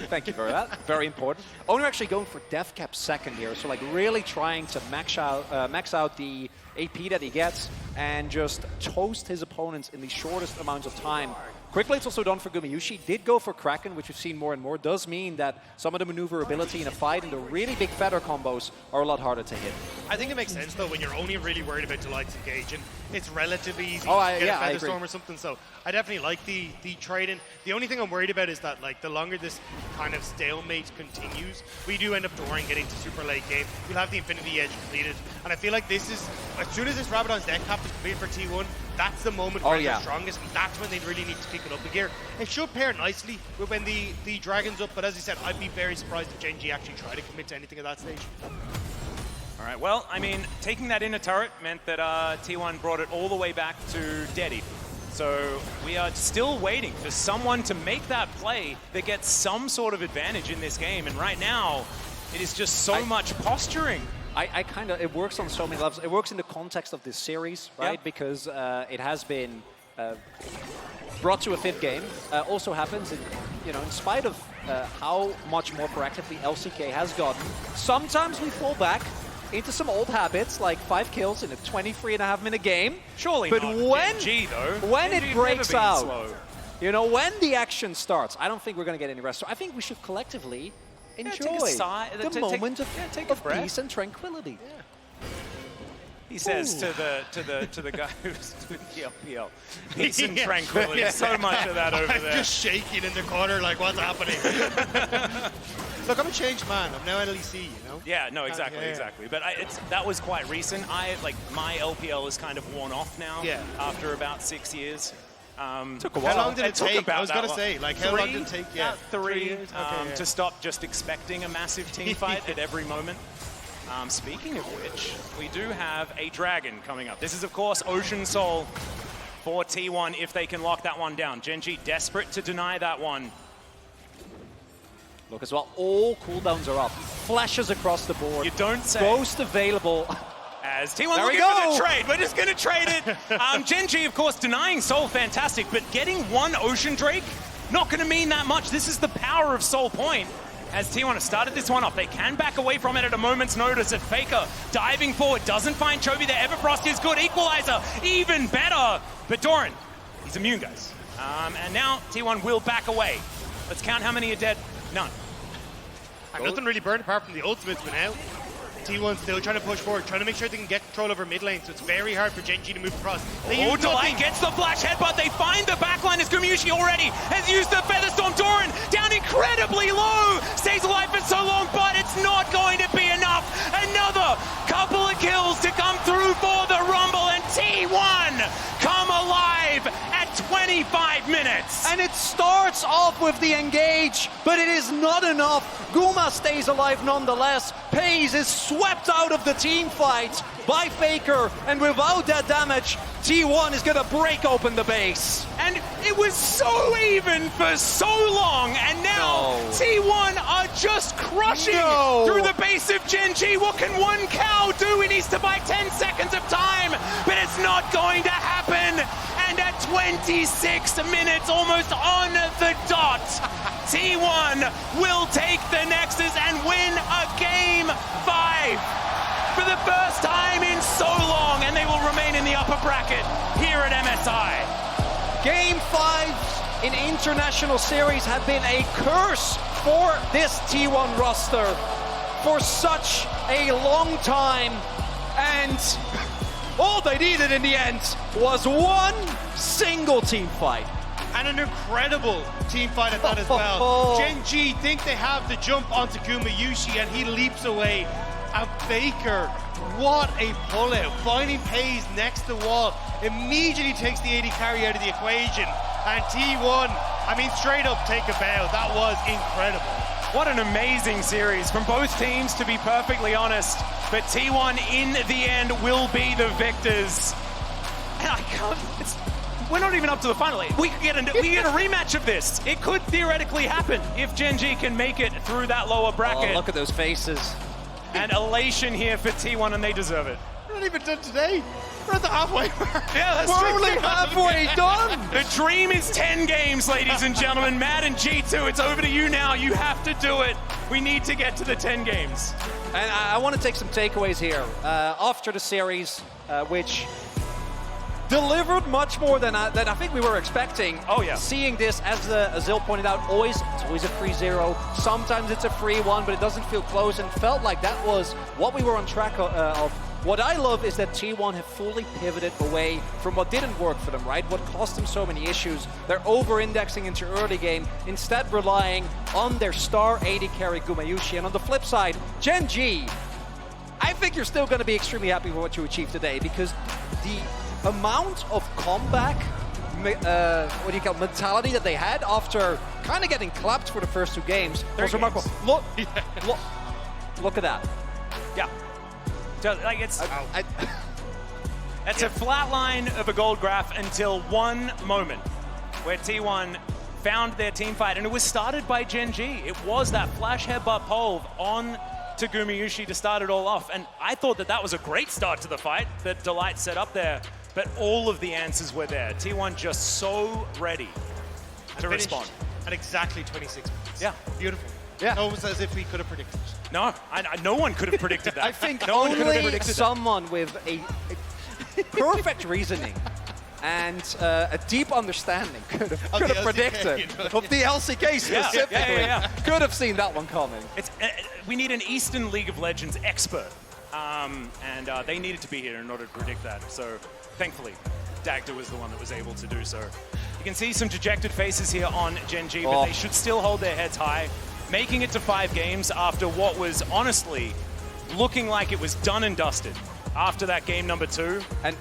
thank you for that, very important. Owner actually going for Death Cap second here, so like really trying to max out the AP that he gets and just toast his opponents in the shortest amounts of time. Quickly, it's also done for Gumayusi. Did go for Kraken, which we've seen more and more. Does mean that some of the maneuverability in a fight and the really big feather combos are a lot harder to hit. I think it makes sense, though, when you're only really worried about Delight's engage, and it's relatively easy Oh, to get yeah, a I Feather agree. Storm or something, so I definitely like the trade-in. The only thing I'm worried about is that, like, the longer this kind of stalemate continues, we do end up Doran getting to super late game. We'll have the Infinity Edge completed, and I feel like this is, as soon as this Rabadon's deck cap is completed for T1, that's the moment where they're strongest, and that's when they really need to kick it up a gear. It should pair nicely with when the Dragon's up, but as I said, I'd be very surprised if Gen.G actually try to commit to anything at that stage. All right, well, I mean, taking that inner turret meant that T1 brought it all the way back to Dedi. So we are still waiting for someone to make that play that gets some sort of advantage in this game, and right now, it is just so much posturing. I kind of, it works on so many levels. It works in the context of this series, right? Yeah. Because it has been brought to a 5th game. Also happens, in spite of how much more proactively LCK has gotten, sometimes we fall back into some old habits, like 5 kills in a 23.5-minute game. Surely but not when Gen.G, though. when Gen.G it has breaks never been out, slow. when the action starts, I don't think we're going to get any rest. So I think we should collectively enjoy take a sigh, the moment of take a breath. peace and tranquility. He says to the guy who's doing the LPL, peace and tranquility. So much of that over there. I'm just shaking in the corner like, what's happening? Look, I'm a changed man. I'm now LEC, you know? Yeah, no, exactly, exactly. But that was quite recent. My LPL is kind of worn off now after about 6 years. Took a while. How long did it take? I was about going to say, like, how long did it take? Yeah, 3 years. To stop just expecting a massive team fight at every moment. Speaking of which, we do have a dragon coming up. This is, of course, Ocean Soul for T1 if they can lock that one down. Gen.G desperate to deny that one. Look as well, all cooldowns are up. Flashes across the board. You don't say. Ghost available. As T1 looking for the trade. We're just going to trade it. Gen.G, of course, denying Soul, fantastic. But getting one Ocean Drake, not going to mean that much. This is the power of Soul Point. As T1 has started this one off, they can back away from it at a moment's notice. At FLICKR diving forward, doesn't find Chovy there. Everfrost is good. Equalizer, even better. But Doran, he's immune, guys. And now T1 will back away. Let's count how many are dead. None. Nothing really burned apart from the ultimates for now. T1 still trying to push forward, trying to make sure they can get control over mid lane, so it's very hard for Gen.G to move across. Delight gets the flash headbutt. They find the backline as Gumayushi already has used the Featherstorm. Doran down incredibly low. Stays alive for so long, but it's not going to be enough. Another couple of kills to come through for the Rumble, and T1 come alive at 25 minutes. And it starts off with the engage, but it is not enough. Guma stays alive nonetheless. Pays is swept out of the team fight by FLICKR, and without that damage, T1 is gonna break open the base. And it was so even for so long, and now T1 are just crushing through the base of Gen.G. What can one cow do? He needs to buy 10 seconds of time, but it's not going to happen. And at 26 minutes, almost on the dot, T1 will take the Nexus and win a Game 5 for the first time in so long, and they will remain in the upper bracket here at MSI. Game 5s in international series have been a curse for this T1 roster for such a long time, and all they needed in the end was one single team fight. And an incredible team fight at that as well. Gen.G think they have the jump onto Gumayushi, and he leaps away. And FLICKR, what a pullout. Finding Pays next to the wall, immediately takes the AD carry out of the equation. And T1, I mean, straight up take a bow. That was incredible. What an amazing series from both teams, to be perfectly honest. But T1 in the end will be the victors. And I can't, we're not even up to the final. We could get a rematch of this. It could theoretically happen if Gen.G can make it through that lower bracket. Oh, look at those faces. And elation here for T1, and they deserve it. We're not even done today. We're at the halfway mark. Yeah, that's We're only halfway done. The dream is 10 games, ladies and gentlemen. Matt and G2, it's over to you now. You have to do it. We need to get to the 10 games. And I want to take some takeaways here. After the series, which delivered much more than I think we were expecting. Oh, yeah. Seeing this, as Azil pointed out, it's always a 3-0. Sometimes it's a 3-1, but it doesn't feel close, and felt like that was what we were on track of. What I love is that T1 have fully pivoted away from what didn't work for them, right? What caused them so many issues. They're over-indexing into early game, instead relying on their star AD carry Gumayushi. And on the flip side, Gen.G, I think you're still going to be extremely happy with what you achieved today, because the amount of comeback, mentality that they had after kind of getting clapped for the first 2 games was remarkable. Look at that. Yeah. Like it's a flat line of a gold graph until one moment where T1 found their team fight, and it was started by Gen.G. It was that flash headbutt pole on to Gumayushi to start it all off, and I thought that was a great start to the fight that Delight set up there, but all of the answers were there. T1 just so ready to respond. At exactly 26 minutes. Yeah. Beautiful. Yeah. Almost as if we could have predicted it. No, no one could have predicted that. I think no one could have only predicted someone with a perfect reasoning and a deep understanding could have predicted of the LCK specifically. Yeah. Could have seen that one coming. We need an Eastern League of Legends expert and they needed to be here in order to predict that. So thankfully, Dagda was the one that was able to do so. You can see some dejected faces here on Gen.G, but they should still hold their heads high. Making it to 5 games after what was honestly looking like it was done and dusted after that game number 2. And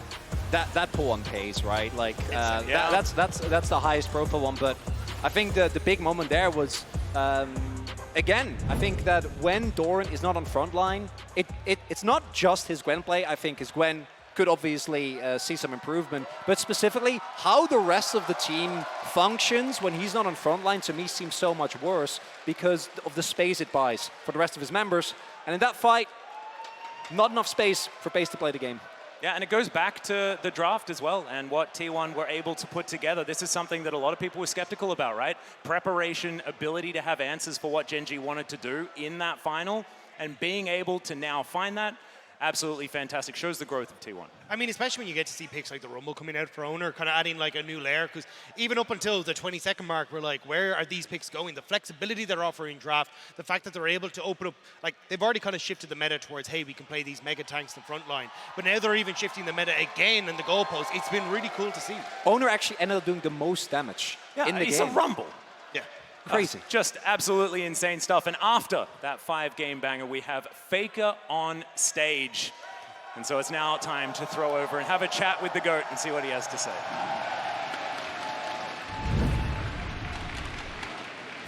that pull on pace, right? Like yeah. that's the highest profile one. But I think the big moment there was again. I think that when Doran is not on front line, it's not just his Gwen play. I think his Gwen could obviously see some improvement, but specifically how the rest of the team functions when he's not on front line to me seems so much worse because of the space it buys for the rest of his members. And in that fight, not enough space for Pace to play the game. Yeah, and it goes back to the draft as well and what T1 were able to put together. This is something that a lot of people were skeptical about, right? Preparation, ability to have answers for what Gen.G wanted to do in that final, and being able to now find that, absolutely fantastic. Shows the growth of T1. I mean, especially when you get to see picks like the Rumble coming out for Owner, kind of adding like a new layer, because even up until the 20-second mark, we're like, where are these picks going? The flexibility they're offering draft, the fact that they're able to open up, like they've already kind of shifted the meta towards, hey, we can play these mega tanks in the front line. But now they're even shifting the meta again in the goalpost. It's been really cool to see. Owner actually ended up doing the most damage in the game. It's a Rumble. Yeah. Crazy. Just absolutely insane stuff. And after that 5-game banger, we have FLICKR on stage. And so it's now time to throw over and have a chat with the GOAT and see what he has to say.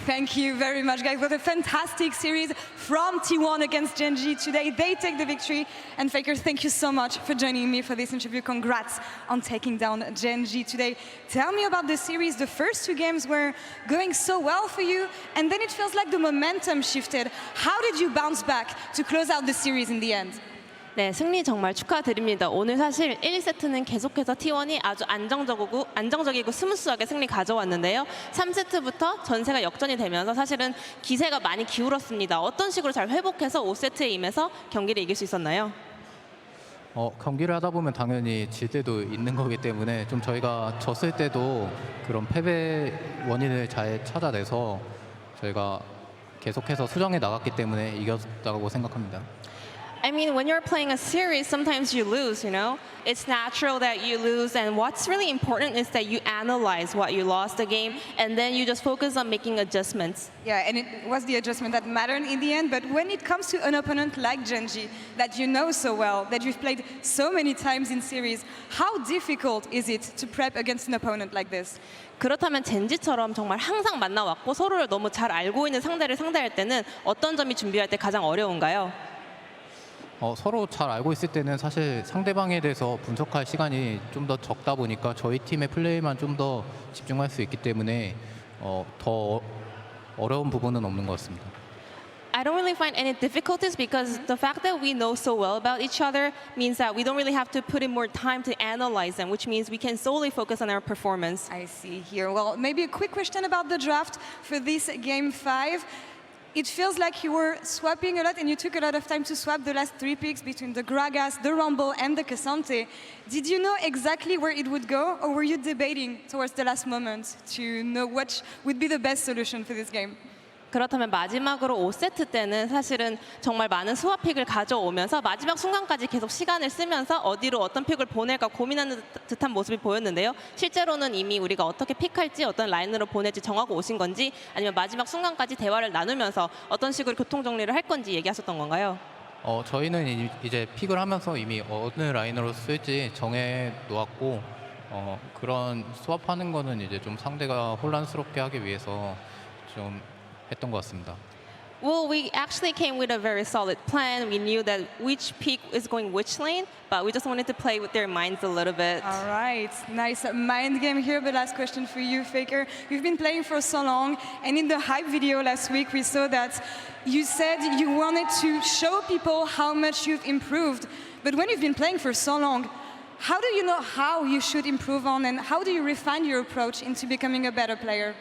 Thank you very much, guys. What a fantastic series from T1 against Gen.G today. They take the victory. And FLICKR, thank you so much for joining me for this interview. Congrats on taking down Gen.G today. Tell me about the series. The first 2 games were going so well for you, and then it feels like the momentum shifted. How did you bounce back to close out the series in the end? 네, 승리 정말 축하드립니다. 오늘 사실 1세트는 계속해서 T1이 아주 안정적이고 스무스하게 승리 가져왔는데요. 3세트부터 전세가 역전이 되면서 사실은 기세가 많이 기울었습니다. 어떤 식으로 잘 회복해서 5세트에 임해서 경기를 이길 수 있었나요? 경기를 하다 보면 당연히 질 때도 있는 거기 때문에 좀 저희가 졌을 때도 그런 패배 원인을 잘 찾아내서 저희가 계속해서 수정해 나갔기 때문에 이겼다고 생각합니다. I mean, when you're playing a series, sometimes you lose, you know? It's natural that you lose, and what's really important is that you analyze what you lost the game, and then you just focus on making adjustments. Yeah, and it was the adjustment that mattered in the end, but when it comes to an opponent like Gen.G, that you know so well, that you've played so many times in series, how difficult is it to prep against an opponent like this? 그렇다면 젠지처럼 정말 항상 만나왔고 서로를 너무 잘 알고 있는 상대를 상대할 때는 어떤 점이 준비할 때 가장 어려운가요? 서로 잘 알고 있을 때는 사실 상대방에 대해서 분석할 시간이 좀 더 적다 보니까 저희 팀의 플레이만 좀 더 집중할 수 있기 때문에 더 어려운 부분은 없는 것 같습니다. I don't really find any difficulties because the fact that we know so well about each other means that we don't really have to put in more time to analyze them, which means we can solely focus on our performance. I see here. Well, maybe a quick question about the draft for this Game 5. It feels like you were swapping a lot and you took a lot of time to swap the last 3 picks between the Gragas, the Rumble, and the Cassante. Did you know exactly where it would go, or were you debating towards the last moment to know what would be the best solution for this game? 그렇다면 마지막으로 5세트 때는 사실은 정말 많은 스왑 픽을 가져오면서 마지막 순간까지 계속 시간을 쓰면서 어디로 어떤 픽을 보낼까 고민하는 듯한 모습이 보였는데요. 실제로는 이미 우리가 어떻게 픽할지 어떤 라인으로 보낼지 정하고 오신 건지 아니면 마지막 순간까지 대화를 나누면서 어떤 식으로 교통정리를 할 건지 얘기하셨던 건가요? 저희는 이제 픽을 하면서 이미 어느 라인으로 쓸지 정해 놓았고 그런 스왑하는 거는 이제 좀 상대가 혼란스럽게 하기 위해서 좀 했던 것 같습니다. Well, we actually came with a very solid plan. We knew that which peak is going which lane, but we just wanted to play with their minds a little bit. All right, nice mind game here. But last question for you, FLICKR. You've been playing for so long, and in the hype video last week, we saw that you said you wanted to show people how much you've improved. But when you've been playing for so long, how do you know how you should improve on, and how do you refine your approach into becoming a better player?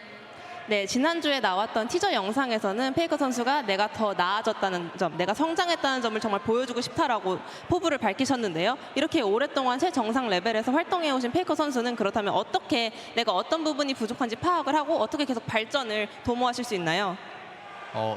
네, 지난주에 나왔던 티저 영상에서는 페이커 선수가 내가 더 나아졌다는 점, 내가 성장했다는 점을 정말 보여주고 싶다라고 포부를 밝히셨는데요. 이렇게 오랫동안 최정상 레벨에서 활동해오신 페이커 선수는 그렇다면 어떻게 내가 어떤 부분이 부족한지 파악을 하고 어떻게 계속 발전을 도모하실 수 있나요?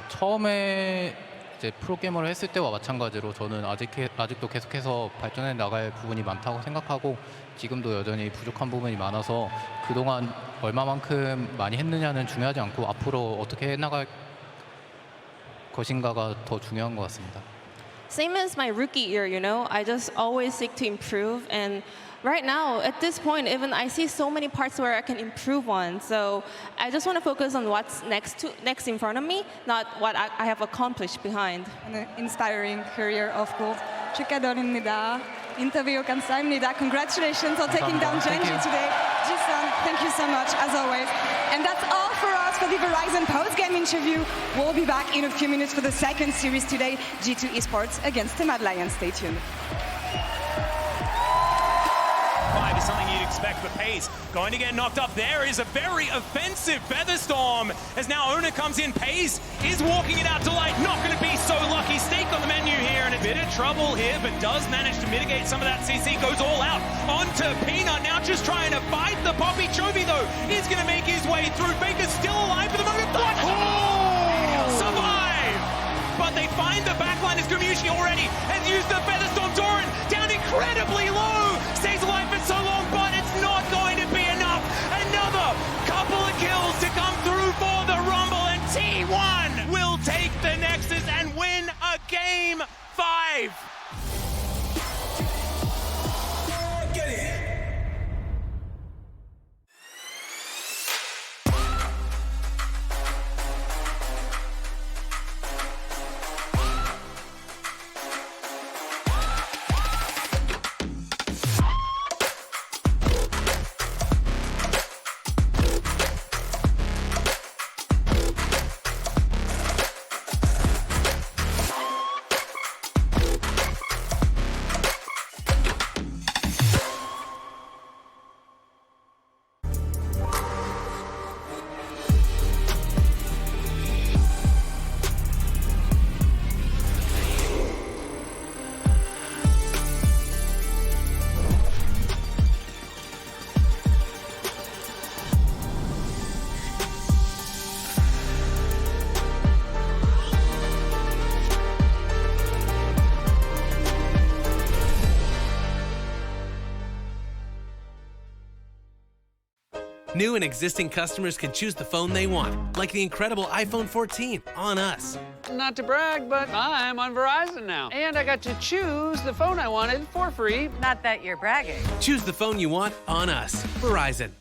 처음에 이제 프로게이머를 했을 때와 마찬가지로 저는 아직도 계속해서 발전해 나갈 부분이 많다고 생각하고 지금도 여전히 부족한 부분이 많아서 그동안 얼마만큼 많이 했느냐는 중요하지 않고 앞으로 어떻게 해나갈 것인가가 더 중요한 것 같습니다. Same as my rookie year, you know, I just always seek to improve. And right now, at this point, even I see so many parts where I can improve on. So I just want to focus on what's next in front of me, not what I have accomplished behind. An inspiring career, of course. 축하드립니다. 인터뷰 감사합니다. Congratulations on taking down GEN.G today. Ji-sun, thank you so much, as always. And that's all for us for the Verizon post-game interview. We'll be back in a few minutes for the second series today, G2 Esports against the Mad Lions. Stay tuned. 5 is something you'd expect for Pace. Going to get knocked up. There is a very offensive Featherstorm. As now Owner comes in, Pace is walking it out to light. Not going to be so lucky. Stake on the menu here, and a bit of trouble here, but does manage to mitigate some of that CC. Goes all out onto Peanut. Now just trying to fight the Poppy. Chovy, though, is going to make his way through. Baker's still alive for the moment. Survive! But they find the backline as Gumiushi already has used the Featherstorm. Doran down incredibly low. Stays alive for so long, but it's not going to be enough. Another couple of kills to come through for the Rumble, and T1 will take the Nexus and win a Game 5. Get it. New and existing customers can choose the phone they want, like the incredible iPhone 14 on us. Not to brag, but I'm on Verizon now. And I got to choose the phone I wanted for free. Not that you're bragging. Choose the phone you want on us. Verizon.